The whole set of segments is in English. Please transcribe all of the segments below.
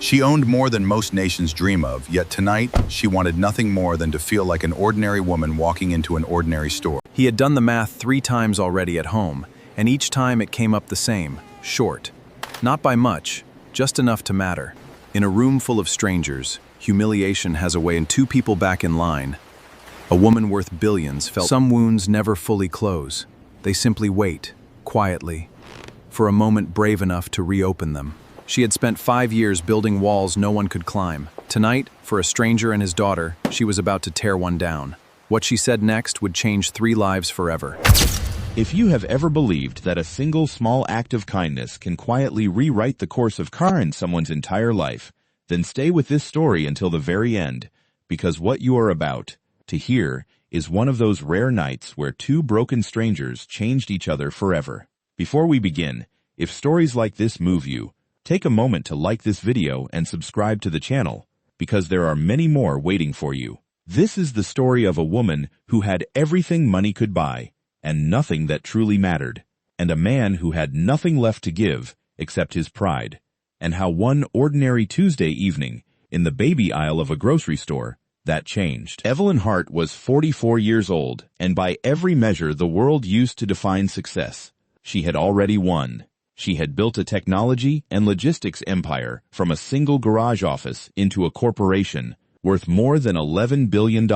She owned more than most nations dream of, yet tonight, she wanted nothing more than to feel like an ordinary woman walking into an ordinary store. He had done the math 3 times already at home, and each time it came up the same, short. Not by much, just enough to matter. In a room full of strangers, humiliation has a way in 2 people back in line. A woman worth billions felt some wounds never fully close. They simply wait, quietly, for a moment brave enough to reopen them. She had spent 5 years building walls no one could climb. Tonight, for a stranger and his daughter, she was about to tear one down. What she said next would change 3 lives forever. If you have ever believed that a single small act of kindness can quietly rewrite the course of in someone's entire life, then stay with this story until the very end, because what you are about to hear is one of those rare nights where 2 broken strangers changed each other forever. Before we begin, if stories like this move you, take a moment to like this video and subscribe to the channel, because there are many more waiting for you. This is the story of a woman who had everything money could buy, and nothing that truly mattered, and a man who had nothing left to give except his pride, and how one ordinary Tuesday evening, in the baby aisle of a grocery store, that changed. Evelyn Hart was 44 years old, and by every measure the world used to define success, she had already won. She had built a technology and logistics empire from a single garage office into a corporation worth more than $11 billion,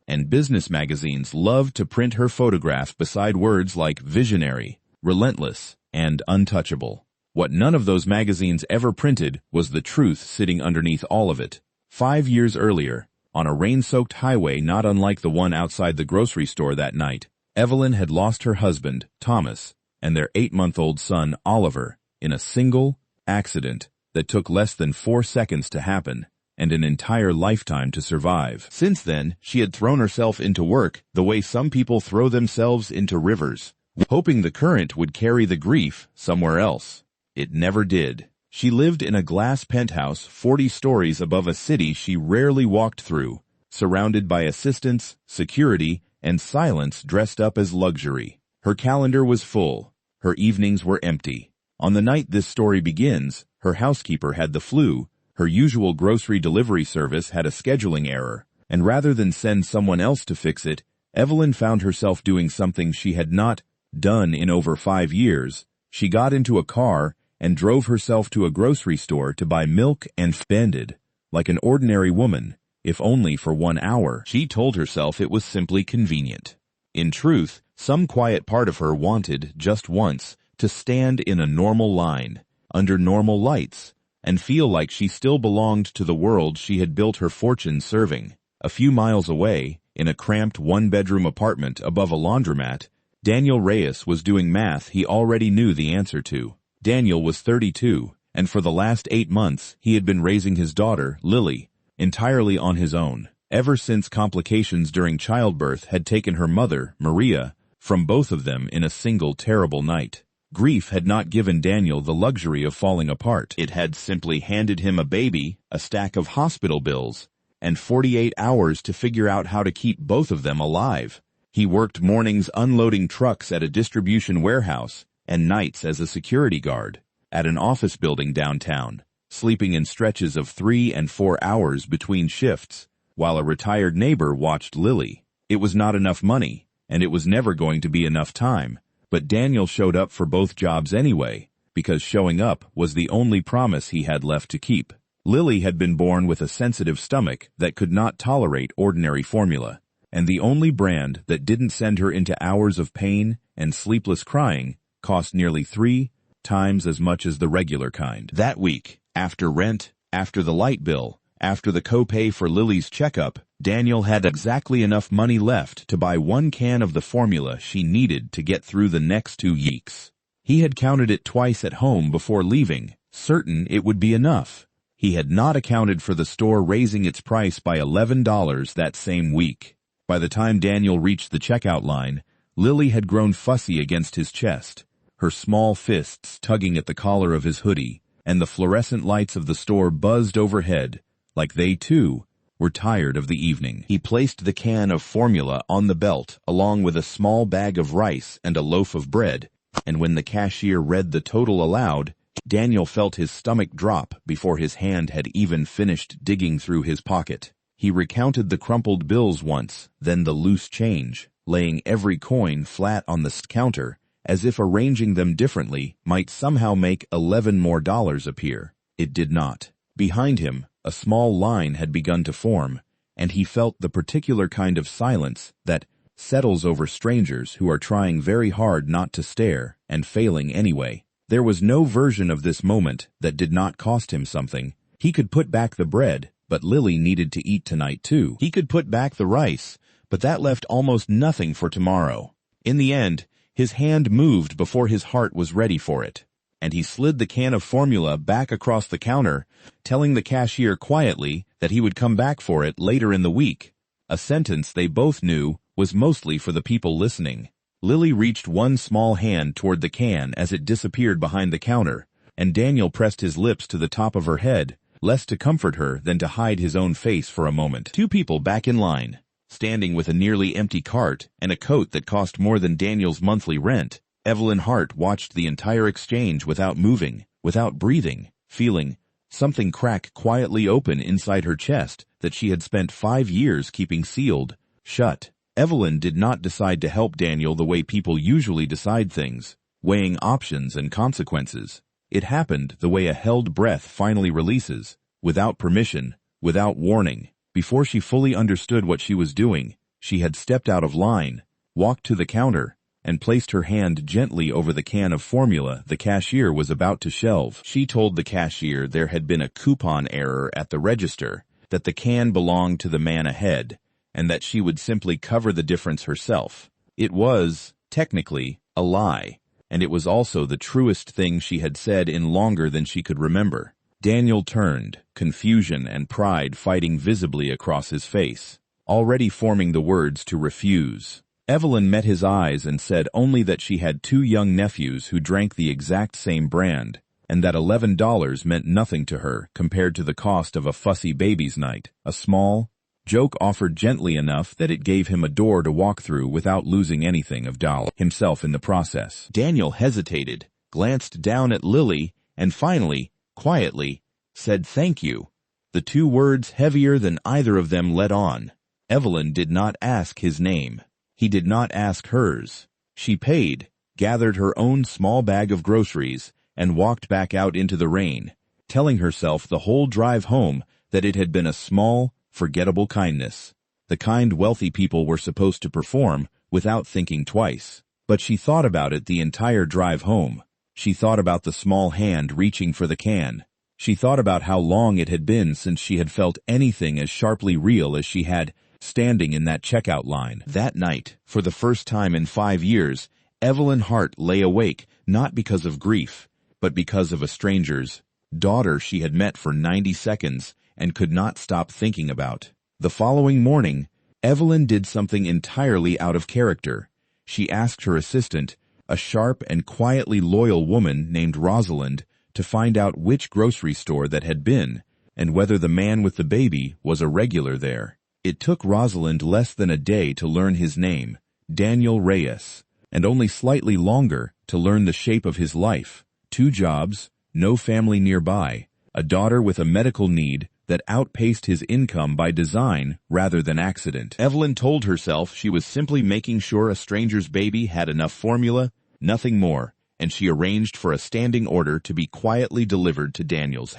and business magazines loved to print her photograph beside words like visionary, relentless, and untouchable. What none of those magazines ever printed was the truth sitting underneath all of it. 5 years earlier, on a rain-soaked highway not unlike the one outside the grocery store that night, Evelyn had lost her husband, Thomas, and their 8-month-old son, Oliver, in a single accident that took less than 4 seconds to happen and an entire lifetime to survive. Since then, she had thrown herself into work the way some people throw themselves into rivers, hoping the current would carry the grief somewhere else. It never did. She lived in a glass penthouse 40 stories above a city she rarely walked through, surrounded by assistants, security, and silence dressed up as luxury. Her calendar was full. Her evenings were empty. On the night this story begins, her housekeeper had the flu, her usual grocery delivery service had a scheduling error, and rather than send someone else to fix it, Evelyn found herself doing something she had not done in over 5 years. She got into a car and drove herself to a grocery store to buy milk and spended, like an ordinary woman, if only for 1 hour. She told herself it was simply convenient. In truth, some quiet part of her wanted, just once, to stand in a normal line, under normal lights, and feel like she still belonged to the world she had built her fortune serving. A few miles away, in a cramped 1-bedroom apartment above a laundromat, Daniel Reyes was doing math he already knew the answer to. Daniel was 32, and for the last 8 months he had been raising his daughter, Lily, entirely on his own, ever since complications during childbirth had taken her mother, Maria, from both of them in a single terrible night. Grief had not given Daniel the luxury of falling apart. It had simply handed him a baby, a stack of hospital bills, and 48 hours to figure out how to keep both of them alive. He worked mornings unloading trucks at a distribution warehouse and nights as a security guard at an office building downtown, sleeping in stretches of 3 and 4 hours between shifts, while a retired neighbor watched Lily. It was not enough money, and it was never going to be enough time, but Daniel showed up for both jobs anyway, because showing up was the only promise he had left to keep. Lily had been born with a sensitive stomach that could not tolerate ordinary formula, and the only brand that didn't send her into hours of pain and sleepless crying cost nearly 3 times as much as the regular kind. That week, after rent, after the light bill, after the copay for Lily's checkup, Daniel had exactly enough money left to buy 1 can of the formula she needed to get through the next 2 weeks. He had counted it twice at home before leaving, certain it would be enough. He had not accounted for the store raising its price by $11 that same week. By the time Daniel reached the checkout line, Lily had grown fussy against his chest, her small fists tugging at the collar of his hoodie, and the fluorescent lights of the store buzzed overhead, like they, too, were tired of the evening. He placed the can of formula on the belt along with a small bag of rice and a loaf of bread, and when the cashier read the total aloud, Daniel felt his stomach drop before his hand had even finished digging through his pocket. He recounted the crumpled bills once, then the loose change, laying every coin flat on the counter, as if arranging them differently might somehow make $11 more appear. It did not. Behind him, a small line had begun to form, and he felt the particular kind of silence that settles over strangers who are trying very hard not to stare and failing anyway. There was no version of this moment that did not cost him something. He could put back the bread, but Lily needed to eat tonight too. He could put back the rice, but that left almost nothing for tomorrow. In the end, his hand moved before his heart was ready for it, and he slid the can of formula back across the counter, telling the cashier quietly that he would come back for it later in the week, a sentence they both knew was mostly for the people listening. Lily reached one small hand toward the can as it disappeared behind the counter, and Daniel pressed his lips to the top of her head, less to comfort her than to hide his own face for a moment. Two people back in line, standing with a nearly empty cart and a coat that cost more than Daniel's monthly rent. Evelyn Hart watched the entire exchange without moving, without breathing, feeling something crack quietly open inside her chest that she had spent 5 years keeping sealed shut. Evelyn did not decide to help Daniel the way people usually decide things, weighing options and consequences. It happened the way a held breath finally releases, without permission, without warning. Before she fully understood what she was doing, she had stepped out of line, walked to the counter, and placed her hand gently over the can of formula the cashier was about to shelve. She told the cashier there had been a coupon error at the register, that the can belonged to the man ahead, and that she would simply cover the difference herself. It was, technically, a lie, and it was also the truest thing she had said in longer than she could remember. Daniel turned, confusion and pride fighting visibly across his face, already forming the words to refuse. Evelyn met his eyes and said only that she had 2 young nephews who drank the exact same brand, and that $11 meant nothing to her compared to the cost of a fussy baby's night, a small joke offered gently enough that it gave him a door to walk through without losing anything of himself in the process. Daniel hesitated, glanced down at Lily, and finally, quietly, said thank you, the 2 words heavier than either of them let on. Evelyn did not ask his name. He did not ask hers. She paid, gathered her own small bag of groceries, and walked back out into the rain, telling herself the whole drive home that it had been a small, forgettable kindness, the kind wealthy people were supposed to perform without thinking twice. But she thought about it the entire drive home. She thought about the small hand reaching for the can. She thought about how long it had been since she had felt anything as sharply real as she had standing in that checkout line. That night, for the first time in 5 years, Evelyn Hart lay awake not because of grief, but because of a stranger's daughter she had met for 90 seconds and could not stop thinking about. The following morning, Evelyn did something entirely out of character. She asked her assistant, a sharp and quietly loyal woman named Rosalind, to find out which grocery store that had been, and whether the man with the baby was a regular there. It took Rosalind less than a day to learn his name, Daniel Reyes, and only slightly longer to learn the shape of his life. 2 jobs, no family nearby, a daughter with a medical need that outpaced his income by design rather than accident. Evelyn told herself she was simply making sure a stranger's baby had enough formula, nothing more, and she arranged for a standing order to be quietly delivered to Daniel's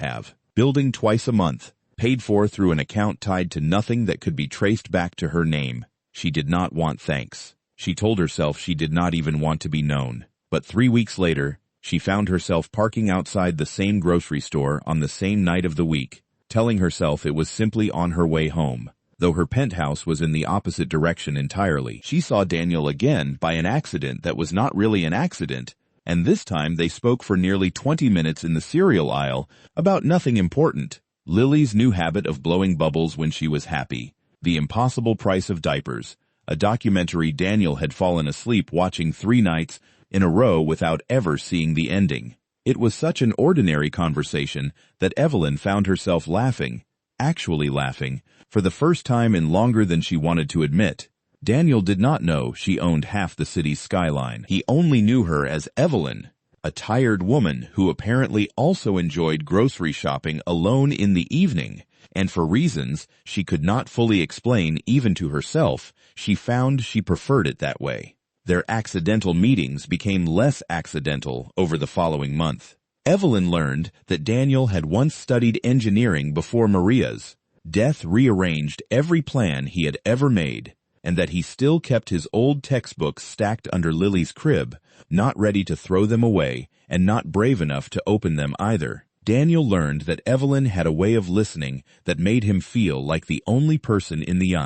building twice a month, paid for through an account tied to nothing that could be traced back to her name. She did not want thanks. She told herself she did not even want to be known. But 3 weeks later, she found herself parking outside the same grocery store on the same night of the week, telling herself it was simply on her way home, though her penthouse was in the opposite direction entirely. She saw Daniel again by an accident that was not really an accident, and this time they spoke for nearly 20 minutes in the cereal aisle about nothing important. Lily's new habit of blowing bubbles when she was happy, the impossible price of diapers, a documentary Daniel had fallen asleep watching 3 nights in a row without ever seeing the ending. It was such an ordinary conversation that Evelyn found herself laughing, actually laughing, for the first time in longer than she wanted to admit. Daniel did not know she owned half the city's skyline. He only knew her as Evelyn, a tired woman who apparently also enjoyed grocery shopping alone in the evening, and for reasons she could not fully explain even to herself, she found she preferred it that way. Their accidental meetings became less accidental over the following month. Evelyn learned that Daniel had once studied engineering before Maria's. Death rearranged every plan he had ever made, and that he still kept his old textbooks stacked under Lily's crib, not ready to throw them away and not brave enough to open them either. Daniel learned that Evelyn had a way of listening that made him feel like the only person in the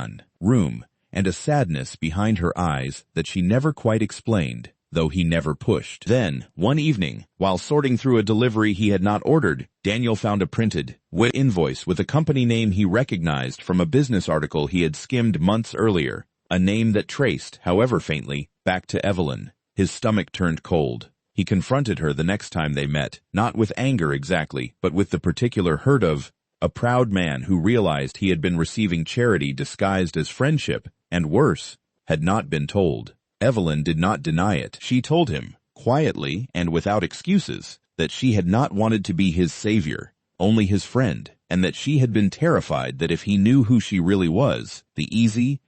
room, and a sadness behind her eyes that she never quite explained, though he never pushed. Then, one evening, while sorting through a delivery he had not ordered, Daniel found a printed invoice with a company name he recognized from a business article he had skimmed months earlier, a name that traced, however faintly, back to Evelyn. His stomach turned cold. He confronted her the next time they met, not with anger exactly, but with the particular hurt of a proud man who realized he had been receiving charity disguised as friendship, and worse, had not been told. Evelyn did not deny it. She told him, quietly and without excuses, that she had not wanted to be his savior, only his friend, and that she had been terrified that if he knew who she really was, the easy,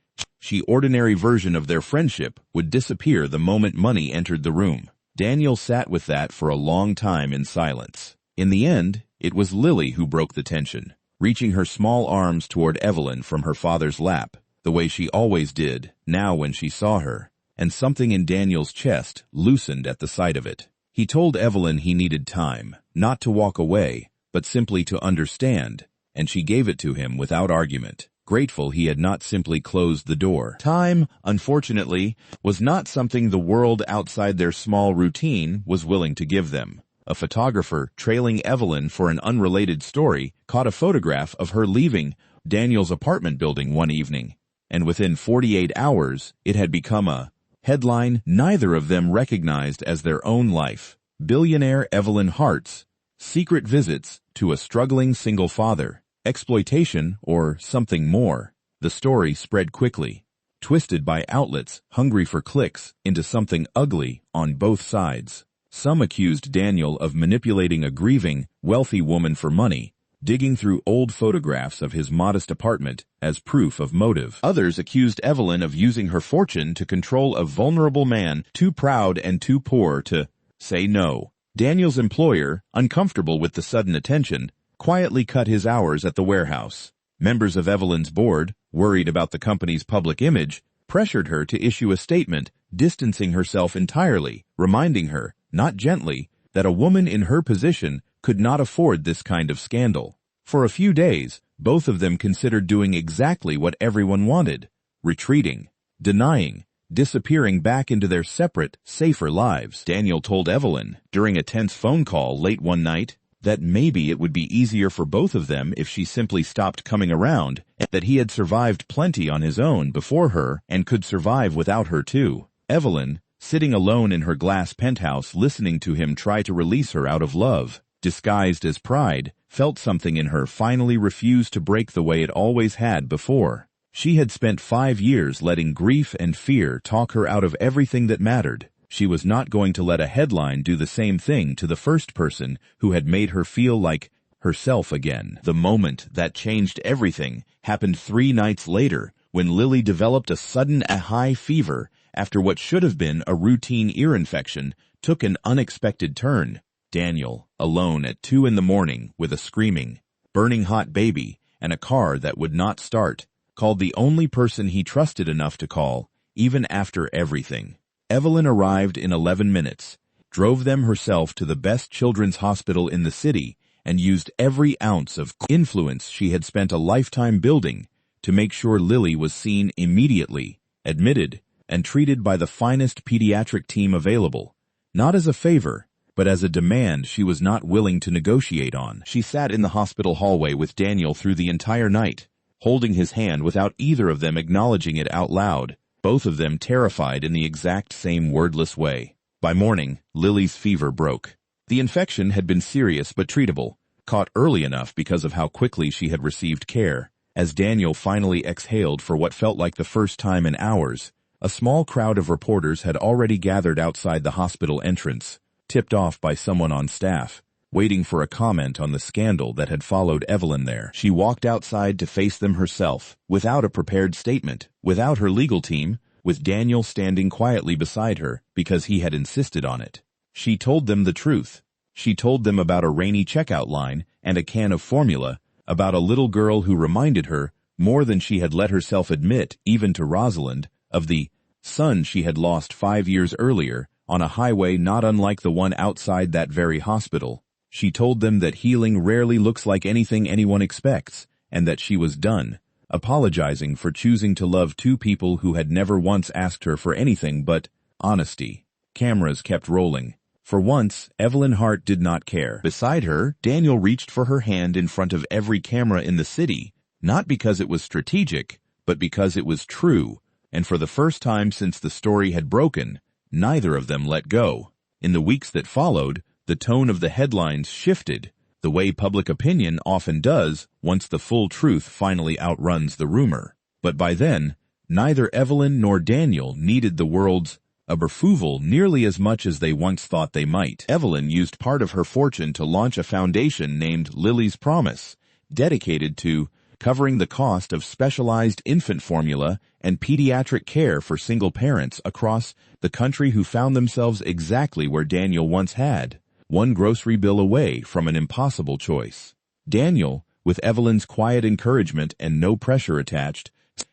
ordinary version of their friendship would disappear the moment money entered the room. Daniel sat with that for a long time in silence. In the end, it was Lily who broke the tension, reaching her small arms toward Evelyn from her father's lap, the way she always did, now when she saw her, and something in Daniel's chest loosened at the sight of it. He told Evelyn he needed time, not to walk away, but simply to understand, and she gave it to him without argument, grateful he had not simply closed the door. Time, unfortunately, was not something the world outside their small routine was willing to give them. A photographer trailing Evelyn for an unrelated story caught a photograph of her leaving Daniel's apartment building one evening, and within 48 hours, it had become a headline neither of them recognized as their own life. Billionaire Evelyn Hart's secret visits to a struggling single father. Exploitation or something more. The story spread quickly, twisted by outlets hungry for clicks into something ugly on both sides. Some accused Daniel of manipulating a grieving, wealthy woman for money, digging through old photographs of his modest apartment as proof of motive. Others accused Evelyn of using her fortune to control a vulnerable man too proud and too poor to say no. Daniel's employer, uncomfortable with the sudden attention, quietly cut his hours at the warehouse. Members of Evelyn's board, worried about the company's public image, pressured her to issue a statement distancing herself entirely, reminding her, not gently, that a woman in her position could not afford this kind of scandal. For a few days, both of them considered doing exactly what everyone wanted, retreating, denying, disappearing back into their separate, safer lives. Daniel told Evelyn, during a tense phone call late one night, that maybe it would be easier for both of them if she simply stopped coming around, and that he had survived plenty on his own before her and could survive without her too. Evelyn, sitting alone in her glass penthouse listening to him try to release her out of love, disguised as pride, felt something in her finally refuse to break the way it always had before. She had spent 5 years letting grief and fear talk her out of everything that mattered. She was not going to let a headline do the same thing to the first person who had made her feel like herself again. The moment that changed everything happened 3 nights later when Lily developed a sudden high fever after what should have been a routine ear infection took an unexpected turn. Daniel, alone at 2 a.m. with a screaming, burning hot baby and a car that would not start, called the only person he trusted enough to call, even after everything. Evelyn arrived in 11 minutes, drove them herself to the best children's hospital in the city, and used every ounce of influence she had spent a lifetime building to make sure Lily was seen immediately, admitted, and treated by the finest pediatric team available, not as a favor, but as a demand she was not willing to negotiate on. She sat in the hospital hallway with Daniel through the entire night, holding his hand without either of them acknowledging it out loud, both of them terrified in the exact same wordless way. By morning, Lily's fever broke. The infection had been serious but treatable, caught early enough because of how quickly she had received care. As Daniel finally exhaled for what felt like the first time in hours, a small crowd of reporters had already gathered outside the hospital entrance, tipped off by someone on staff, waiting for a comment on the scandal that had followed Evelyn there. She walked outside to face them herself, without a prepared statement, without her legal team, with Daniel standing quietly beside her because he had insisted on it. She told them the truth. She told them about a rainy checkout line and a can of formula, about a little girl who reminded her, more than she had let herself admit even to Rosalind, of the son she had lost 5 years earlier on a highway not unlike the one outside that very hospital. She told them that healing rarely looks like anything anyone expects, and that she was done, apologizing for choosing to love two people who had never once asked her for anything but honesty. Cameras kept rolling. For once, Evelyn Hart did not care. Beside her, Daniel reached for her hand in front of every camera in the city, not because it was strategic, but because it was true, and for the first time since the story had broken, neither of them let go. In the weeks that followed, the tone of the headlines shifted, the way public opinion often does once the full truth finally outruns the rumor. But by then, neither Evelyn nor Daniel needed the world's approval nearly as much as they once thought they might. Evelyn used part of her fortune to launch a foundation named Lily's Promise, dedicated to covering the cost of specialized infant formula and pediatric care for single parents across the country who found themselves exactly where Daniel once had, one grocery bill away from an impossible choice. Daniel, with Evelyn's quiet encouragement and no pressure attached,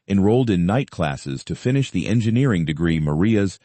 enrolled in night classes to finish the engineering degree Maria's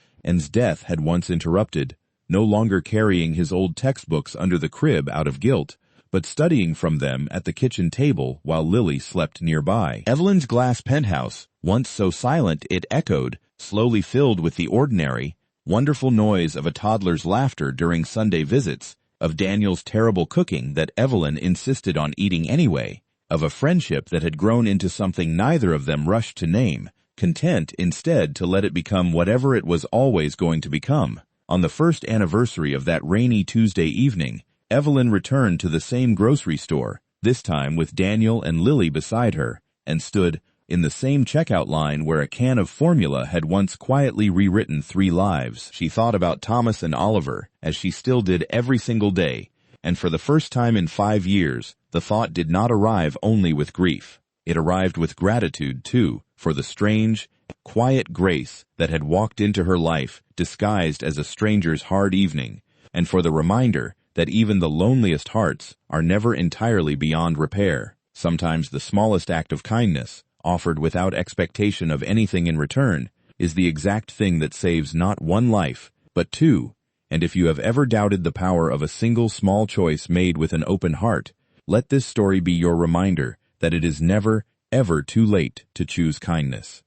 death had once interrupted, no longer carrying his old textbooks under the crib out of guilt, but studying from them at the kitchen table while Lily slept nearby. Evelyn's glass penthouse, once so silent it echoed, slowly filled with the ordinary, wonderful noise of a toddler's laughter during Sunday visits, of Daniel's terrible cooking that Evelyn insisted on eating anyway, of a friendship that had grown into something neither of them rushed to name, content instead to let it become whatever it was always going to become. On the first anniversary of that rainy Tuesday evening, Evelyn returned to the same grocery store, this time with Daniel and Lily beside her, and stood in the same checkout line where a can of formula had once quietly rewritten 3 lives. She thought about Thomas and Oliver, as she still did every single day, and for the first time in 5 years, the thought did not arrive only with grief. It arrived with gratitude, too, for the strange, quiet grace that had walked into her life disguised as a stranger's hard evening, and for the reminder that even the loneliest hearts are never entirely beyond repair. Sometimes the smallest act of kindness, offered without expectation of anything in return, is the exact thing that saves not 1 life, but 2. And if you have ever doubted the power of a single small choice made with an open heart, let this story be your reminder that it is never, ever too late to choose kindness.